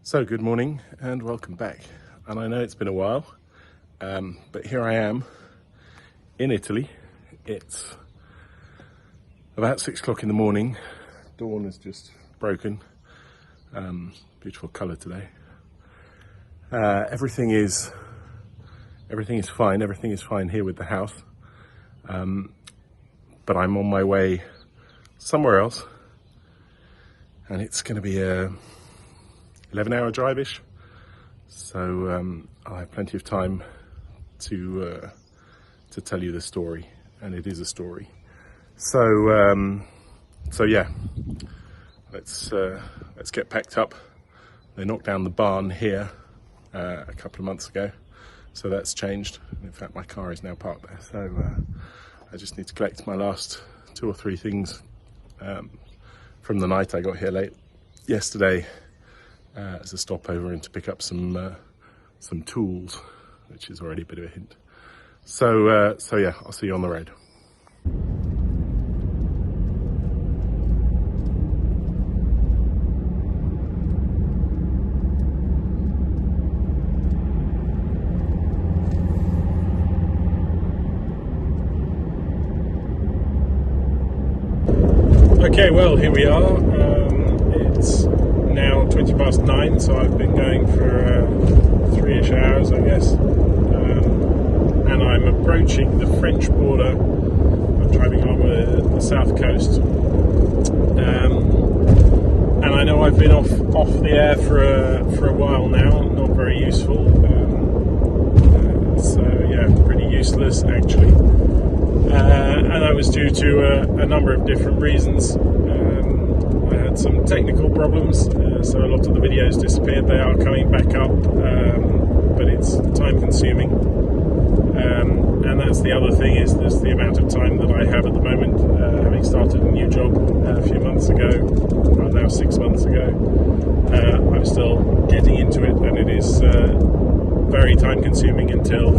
So good morning and welcome back. And I know it's been a while, but here I am in Italy. It's about 6 o'clock in the morning. Dawn has just broken. Beautiful colour today. Everything is fine. Everything is fine here with the house. But I'm on my way somewhere else, and it's going to be a 11-hour drive-ish, so I'll have plenty of time to tell you the story, and it is a story. So yeah, let's get packed up. They knocked down the barn here a couple of months ago, so that's changed. In fact, my car is now parked there, so I just need to collect my last 2 or 3 things from the night I got here late yesterday. As a stopover and to pick up some tools, which is already a bit of a hint. So yeah, I'll see you on the road. Okay, well, here we are. It's now 9:20, so I've been going for 3-ish hours, I guess, and I'm approaching the French border. I'm driving along the south coast, and I know I've been off the air for a while now. Not very useful, so yeah, pretty useless actually. And I was due to a number of different reasons. I had some technical problems, so a lot of the videos disappeared. They are coming back up, but it's time consuming. And that's the other thing, is there's the amount of time that I have at the moment, having started a new job a few months ago, well now 6 months ago. I'm still getting into it, and it is very time consuming until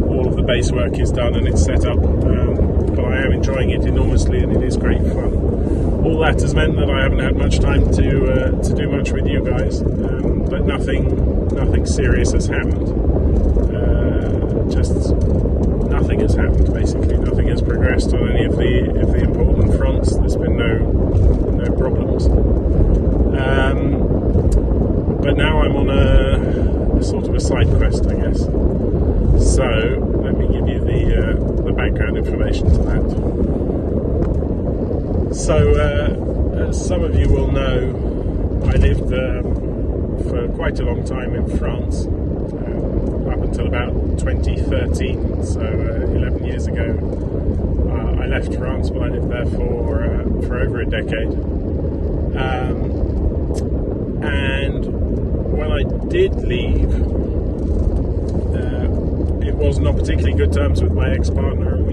all of the base work is done and it's set up. But I am enjoying it enormously, and it is great fun. All that has meant that I haven't had much time to do much with you guys, but nothing serious has happened. Just nothing has happened. Basically, nothing has progressed on any of the important fronts. There's been no problems. But now I'm on a sort of a side quest, I guess. So let me give you the background information to that. So, as some of you will know, I lived for quite a long time in France, up until about 2013, so 11 years ago. I left France, but I lived there for over a decade. And when I did leave, it wasn't on particularly good terms with my ex-partner, and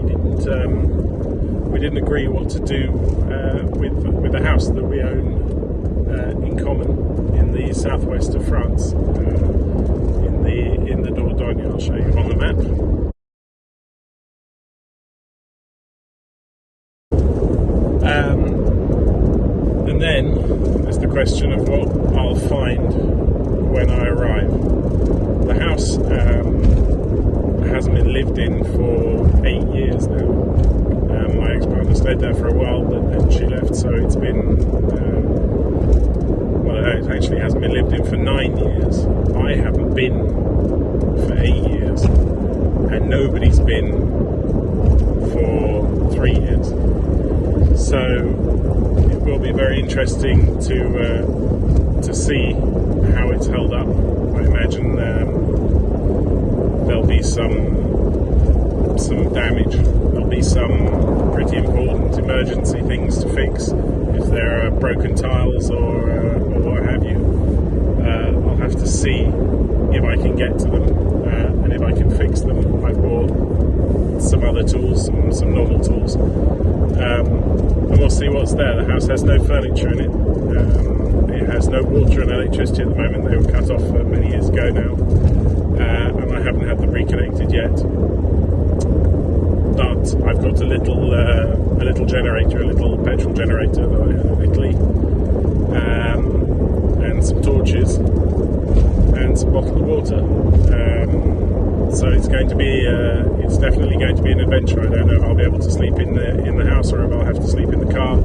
we didn't agree what to do with the house that we own in common in the southwest of France, in the Dordogne. I'll show you on the map. And then there's the question of what I'll find when I arrive. The house hasn't been lived in for 8 years now. My ex-partner stayed there for a while, but then she left, so it's been, it actually hasn't been lived in for 9 years. I haven't been for 8 years, and nobody's been for 3 years. So it will be very interesting to see how it's held up. I imagine there'll be some damage. There'll be some pretty important emergency things to fix if there are broken tiles or what have you. I'll have to see if I can get to them, and if I can fix them. I bought some other tools, some normal tools, and we'll see what's there. The house has no furniture in it. It has no water and electricity at the moment. They were cut off many years ago now, and I haven't had them reconnected yet. But I've got a little generator, a little petrol generator that I had in Italy, and some torches. and some bottled water. So it's going to be, it's definitely going to be an adventure. I don't know if I'll be able to sleep in the house or if I'll have to sleep in the car.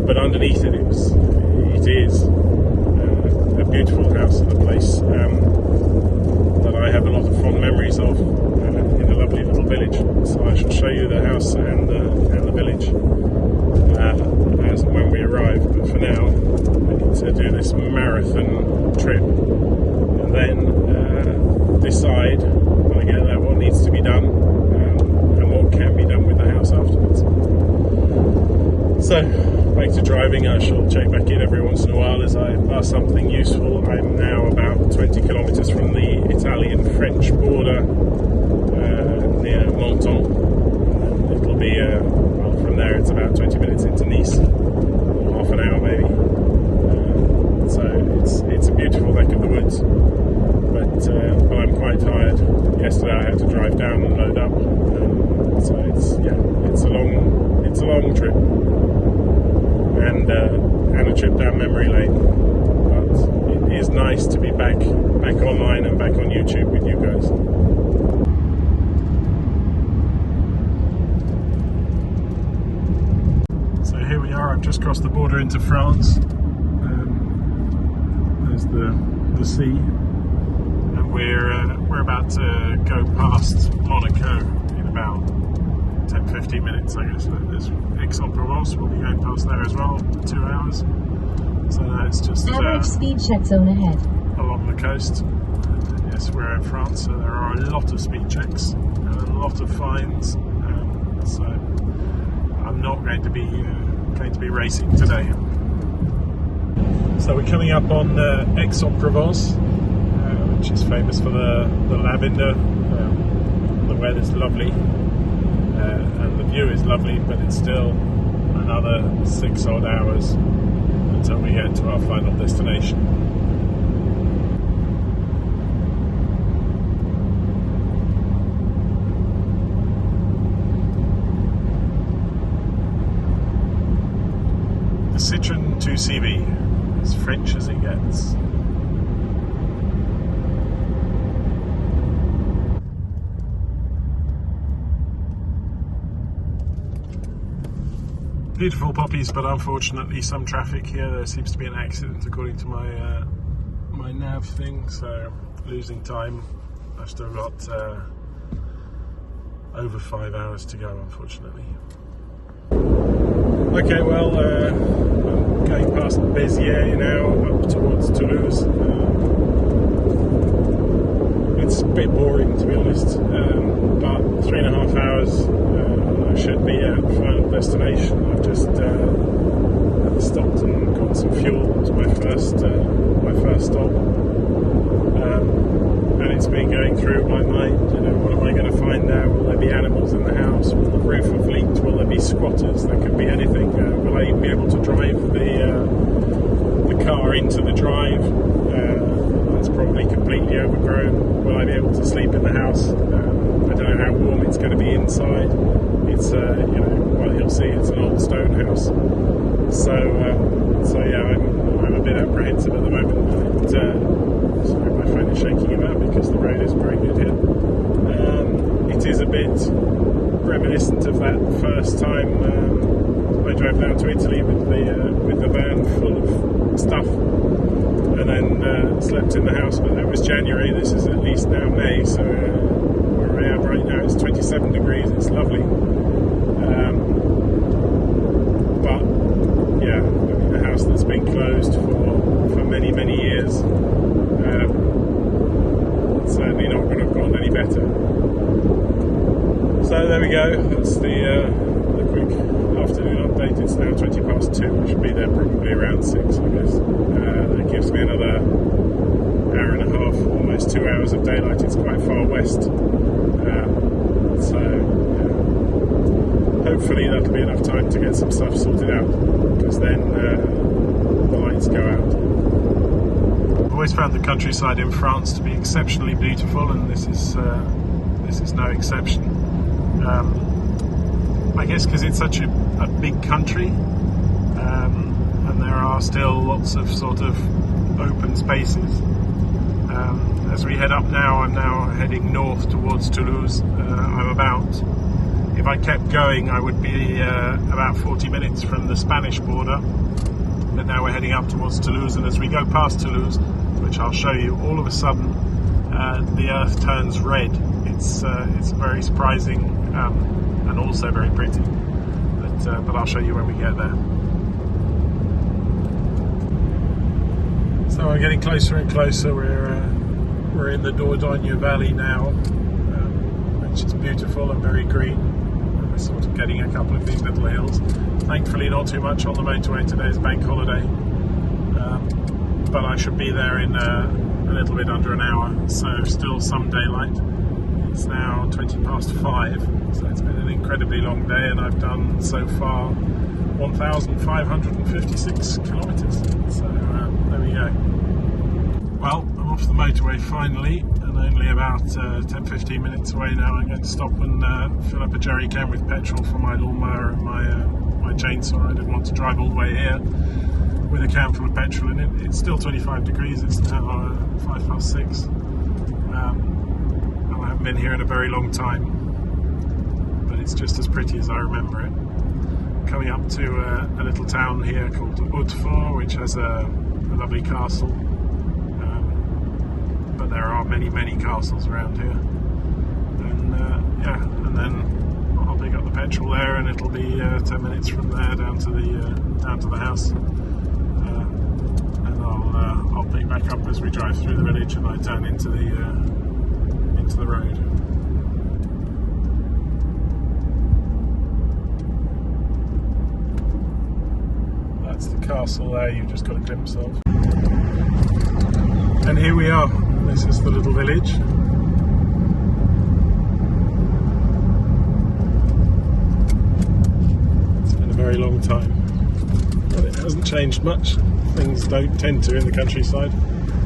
But underneath it, it is a beautiful house and a place that I have a lot of fond memories of in a lovely little village. So I shall show you the house and the village as and when we arrive. But for now, I need to do this marathon trip and then decide when I get there what needs to be done and what can be done with the house afterwards. So, back to driving. I shall check back in every once in a while as I pass something useful. I'm now about 20 kilometres from the Italian-French border near Menton. It'll be, well, from there it's about 20 minutes into Nice, or half an hour maybe. So it's a beautiful neck of the woods, but I'm quite tired. Yesterday I had to drive down and load up, so it's a long trip. And a trip down memory lane, but it is nice to be back online and back on YouTube with you guys. So here we are. I've just crossed the border into France. There's the sea, and we're about to go past Monaco in about 10-15 minutes, I guess. There's Aix-en-Provence, we'll be going past there as well, 2 hours. So now it's just average speed check zone ahead along the coast. Yes, we're in France, so there are a lot of speed checks and a lot of fines. So I'm not going to be racing today. So we're coming up on Aix-en-Provence, which is famous for the lavender. The weather's lovely. And the view is lovely, but it's still another 6 odd hours until we get to our final destination. The Citroën 2CV, as French as it gets. Beautiful poppies, but unfortunately some traffic here. There seems to be an accident according to my nav thing, so losing time. I've still got over 5 hours to go, unfortunately. Okay, well, I'm going past Béziers now, up towards Toulouse. It's a bit boring, to be honest, but 3.5 hours. I should be at the final destination. I've just stopped and got some fuel. It was my first stop, and it's been going through my mind. You know, what am I going to find now? Will there be animals in the house? Will the roof have leaked? Will there be squatters? There could be anything. Will I even be able to drive the car into the drive? That's probably completely overgrown. Will I be able to sleep in the house? I don't know how warm it's going to be inside. It's well, you'll see, it's an old stone house. So yeah, I'm a bit apprehensive at the moment. Sorry, my phone is shaking about because the road isn't very good here. It is a bit reminiscent of that first time I drove down to Italy with the van full of stuff, and then slept in the house. But that was January. This is at least now May, so where I am right now it's 27 degrees. It's lovely. But yeah, I mean, a house that's been closed for many years, it's certainly not going to have gotten any better. So there we go. That's the quick afternoon update. It's now 20 past 2. I should be there probably around 6, I guess. That gives me another hour and a half, almost 2 hours of daylight. It's quite far west, so hopefully that'll be enough time to get some stuff sorted out, because then the lights go out. I've always found the countryside in France to be exceptionally beautiful, and this is no exception. I guess because it's such a big country, and and there are still lots of sort of open spaces. As we head up now, I'm now heading north towards Toulouse. I'm about, if I kept going, I would be about 40 minutes from the Spanish border. But now we're heading up towards Toulouse, and as we go past Toulouse, which I'll show you, all of a sudden the earth turns red. It's very surprising and also very pretty. But I'll show you when we get there. So we're getting closer and closer. We're in the Dordogne Valley now, which is beautiful and very green. We're sort of getting a couple of these little hills. Thankfully not too much on the motorway today, it's bank holiday. But I should be there in a little bit under an hour, so still some daylight. It's now 5:20, so it's been an incredibly long day, and I've done so far 1,556 kilometres. So there we go. Well, I'm off the motorway finally, and only about 10-15 minutes away now. I'm going to stop and fill up a jerry can with petrol for my lawnmower and my chainsaw. I didn't want to drive all the way here with a can full of petrol in it. It's still 25 degrees. It's now 6:05. I haven't been here in a very long time, but it's just as pretty as I remember it. Coming up to a little town here called Hautefort, which has a lovely castle. But there are many castles around here. And and then I'll pick up the petrol there, and it'll be 10 minutes from there down to the house. And I'll pick back up as we drive through the village and I turn into the road. That's the castle there you've just got a glimpse of. And here we are. This is the little village. It's been a very long time, but it hasn't changed much. Things don't tend to in the countryside.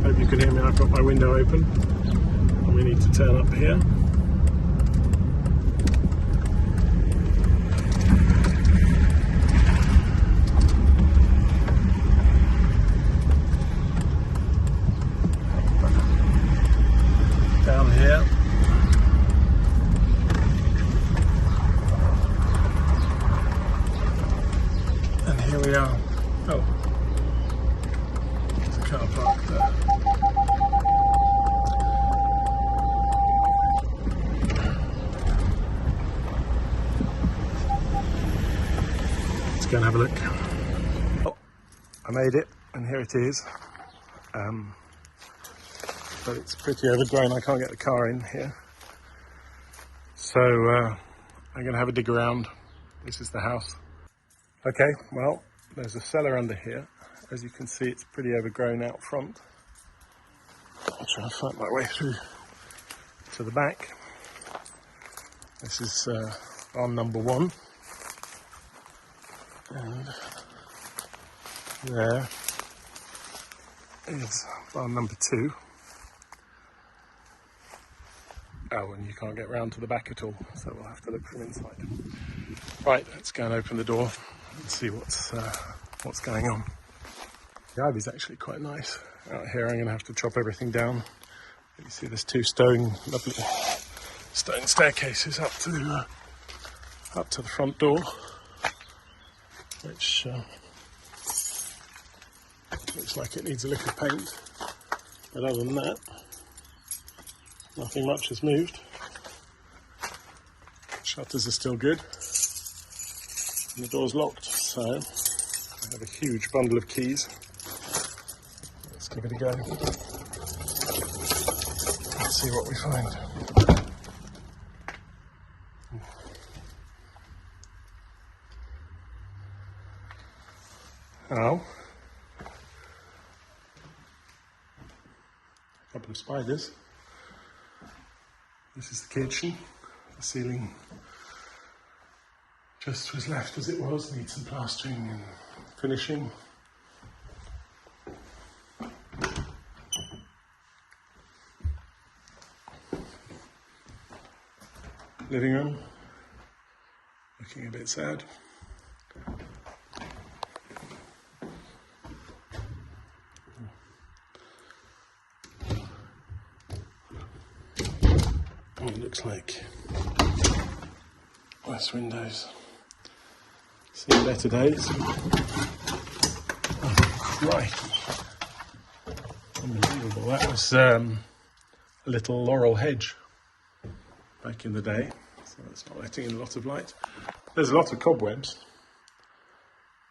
Hope you can hear me. I've got my window open. And we need to turn up here. Down here. And here we are. Oh, there's a car park there. Let's go and have a look. Oh, I made it, and here it is. But it's pretty overgrown. I can't get the car in here. So I'm going to have a dig around. This is the house. Okay, well, there's a cellar under here. As you can see, it's pretty overgrown out front. I'll try and find my way through to the back. This is barn number 1. And there is barn number 2. Oh, and you can't get round to the back at all, so we'll have to look from inside. Right, let's go and open the door and see what's going on. The ivy's actually quite nice. Out here I'm going to have to chop everything down. You see there's 2 lovely stone staircases up to the front door, which looks like it needs a lick of paint. But other than that, nothing much has moved. Shutters are still good. And the door's locked, so I have a huge bundle of keys. Let's give it a go. Let's see what we find. Oh. A couple of spiders. This is the kitchen. The ceiling just was left as it was, needs some plastering and finishing. Living room, looking a bit sad. looks like. West windows. Seen better days. Oh, crikey. Unbelievable. That was a little laurel hedge back in the day. So it's not letting in a lot of light. There's a lot of cobwebs.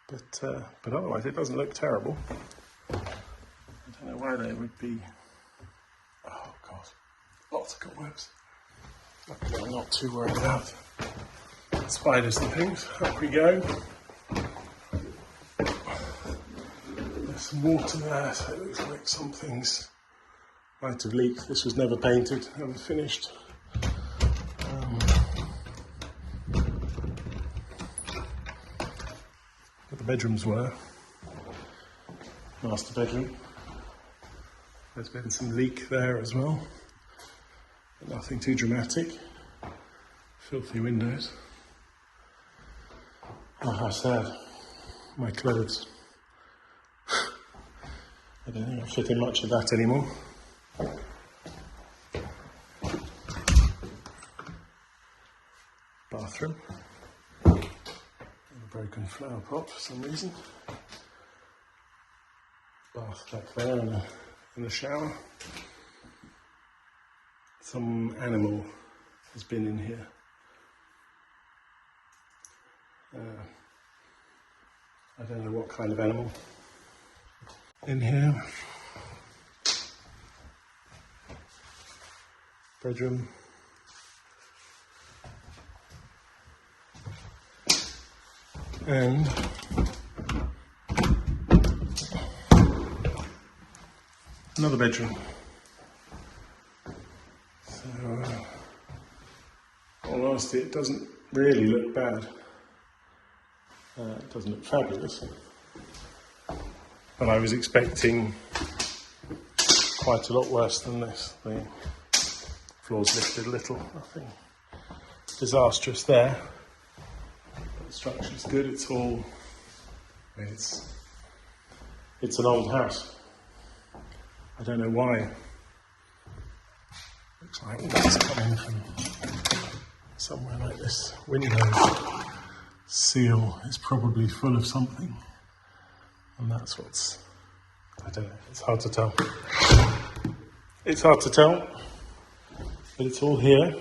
But otherwise it doesn't look terrible. I don't know why they would be. Oh God, lots of cobwebs. Luckily I'm not too worried about spiders and things. Up we go. There's some water there, so it looks like some things might have leaked. This was never painted, never finished. But the bedrooms were. Master bedroom. There's been some leak there as well, but nothing too dramatic. Filthy windows. Oh, how sad. My clothes. I don't think I fit in much of that anymore. Bathroom. A broken flower pot for some reason. Bath back there and a shower. Some animal has been in here. I don't know what kind of animal in here. Bedroom. And another bedroom. So, in all honesty, it doesn't really look bad. It doesn't look fabulous, but I was expecting quite a lot worse than this. The floor's lifted a little, nothing disastrous there. But the structure's good. It's all. It's an old house. I don't know why. Looks like it's coming from somewhere like this. Window seal is probably full of something, and that's what's. I don't know. It's hard to tell. It's hard to tell, but it's all here.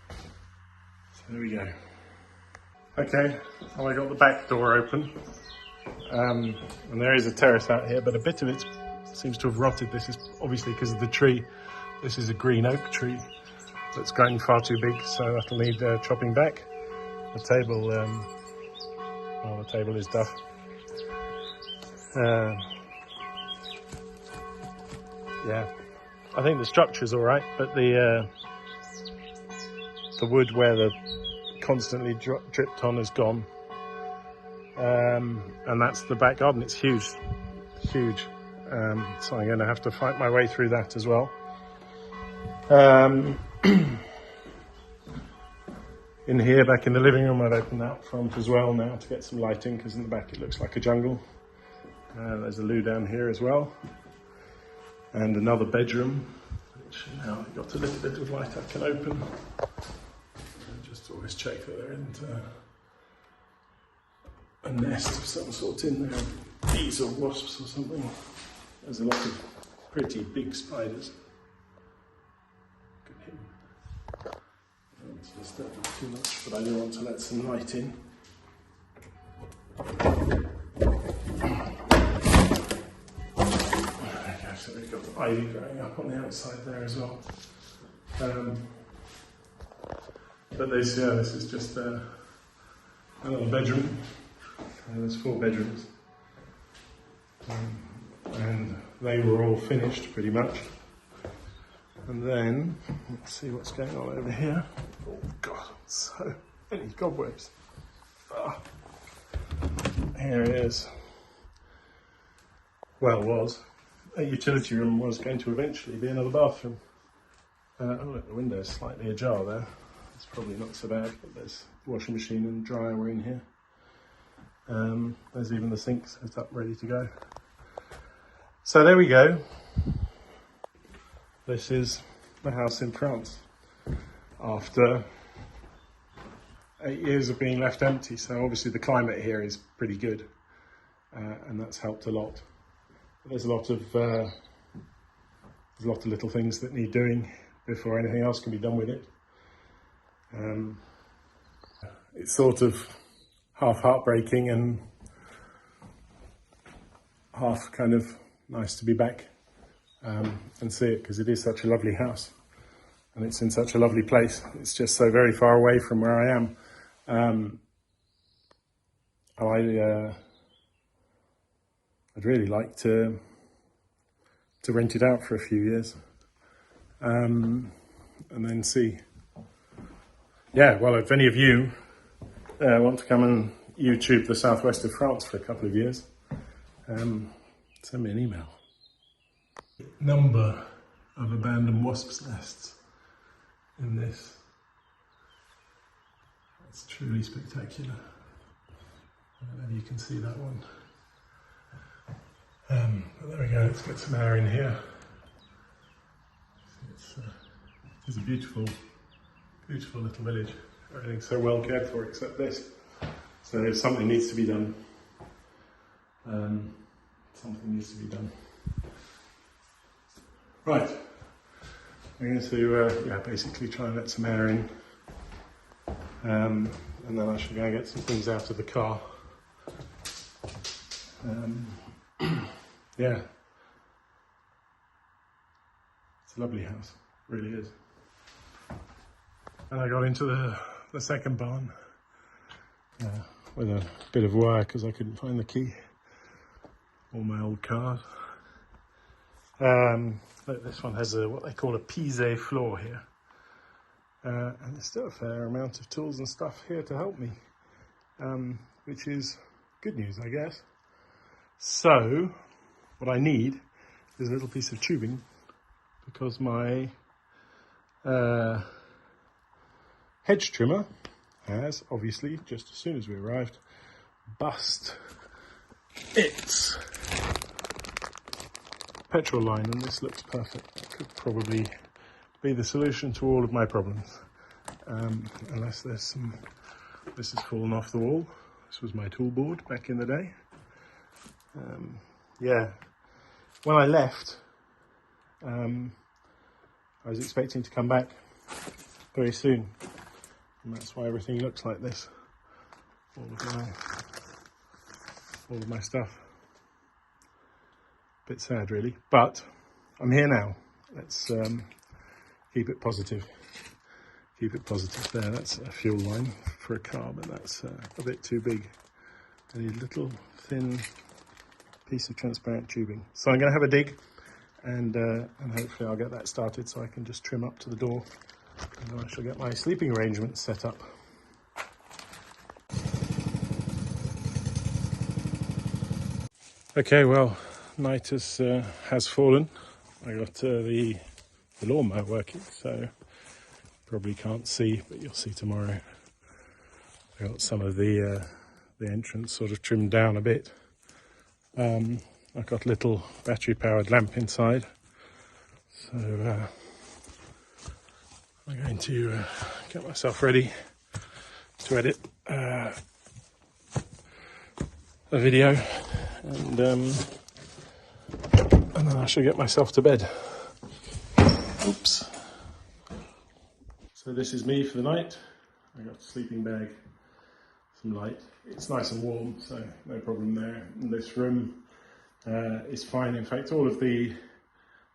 So there we go. Okay, well, I got the back door open, and there is a terrace out here, but a bit of it seems to have rotted. This is obviously because of the tree. This is a green oak tree that's grown far too big, so that'll need chopping back. The table, well, the table is duff. Yeah, I think the structure's all right, but the wood where the constantly dripped on has gone, and that's the back garden. It's huge, huge. So I'm going to have to fight my way through that as well. In here, back in the living room, I've opened that front as well now to get some lighting, because in the back it looks like a jungle. There's a loo down here as well, and another bedroom, which now I've got a little bit of light I can open. Just always check that there isn't a nest of some sort in there, bees or wasps or something. There's a lot of pretty big spiders. Look at him. I don't want to disturb him too much, but I do want to let some light in. Okay, so we've got the ivy growing up on the outside there as well. But this is just another bedroom. There's 4 bedrooms. And they were all finished pretty much. And then, let's see what's going on over here. Oh God, so many cobwebs. Ah. Here it is. Well, was. A utility room was going to eventually be another bathroom. Oh look, the window's slightly ajar there. It's probably not so bad, but there's washing machine and dryer were in here. There's even the sink set up ready to go. So there we go. This is the house in France. after 8 years of being left empty. So obviously the climate here is pretty good, and that's helped a lot. But there's a lot of little things that need doing before anything else can be done with it. It's sort of half heartbreaking and half kind of nice to be back and see it, because it is such a lovely house and it's in such a lovely place. It's just so very far away from where I am. I'd really like to rent it out for a few years, and then see. Yeah, well, if any of you want to come and YouTube the southwest of France for a couple of years, send me an email. Number of abandoned wasps' nests in this. It's truly spectacular. I don't know if you can see that one. But there we go, let's get some air in here. It's a beautiful, beautiful little village. Everything's so well cared for except this. So something needs to be done. Something needs to be done. Right, I'm going to basically try and let some air in, and then I should go and get some things out of the car. Yeah, it's a lovely house, it really is. And I got into the second barn with a bit of wire because I couldn't find the key. All my old cars. Look, this one has what they call a pisé floor here. And there's still a fair amount of tools and stuff here to help me, which is good news, I guess. So, what I need is a little piece of tubing, because my hedge trimmer has, obviously, just as soon as we arrived, bust its petrol line, and this looks perfect. It could probably be the solution to all of my problems, unless there's some. This has fallen off the wall. This was my tool board back in the day. Yeah, when I left, I was expecting to come back very soon, and that's why everything looks like this. All of my stuff. Bit sad, really, but I'm here now. Let's keep it positive. Keep it positive. There, that's a fuel line for a car, but that's a bit too big. I need a little thin piece of transparent tubing. So I'm going to have a dig, and hopefully I'll get that started so I can just trim up to the door, and then I shall get my sleeping arrangements set up. Okay, well, night has fallen. I got the lawnmower working, so probably can't see, but you'll see tomorrow. I got some of the entrance sort of trimmed down a bit. I've got a little battery-powered lamp inside, so I'm going to get myself ready to edit a video, and then I shall get myself to bed. Oops. So this is me for the night. I got a sleeping bag, some light. It's nice and warm, so no problem there. And this room is fine. In fact, all of the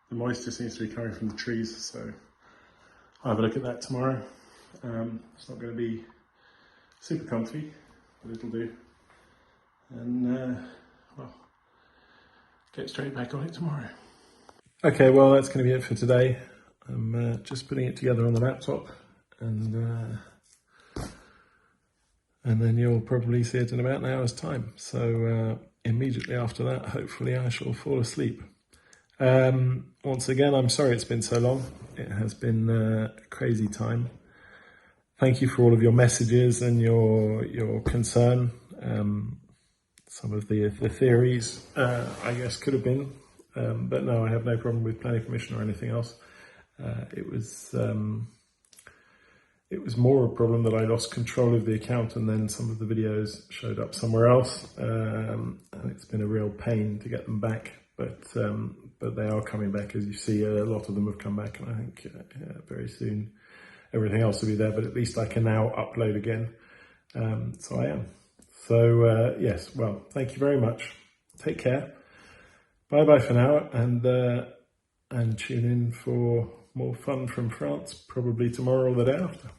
moisture seems to be coming from the trees, so I'll have a look at that tomorrow. It's not going to be super comfy, but it'll do. And well, get straight back on it tomorrow. Okay, well, that's going to be it for today. I'm just putting it together on the laptop, and then you'll probably see it in about an hour's time. So immediately after that, hopefully I shall fall asleep. Once again, I'm sorry it's been so long. It has been a crazy time. Thank you for all of your messages and your concern. Some of the theories, I guess, could have been, but no, I have no problem with planning permission or anything else. It was it was more a problem that I lost control of the account and then some of the videos showed up somewhere else, and it's been a real pain to get them back, but they are coming back. As you see, a lot of them have come back, and I think very soon everything else will be there, but at least I can now upload again. So I am. So yes, well, thank you very much. Take care. Bye bye for now, and tune in for more fun from France, probably tomorrow or the day after.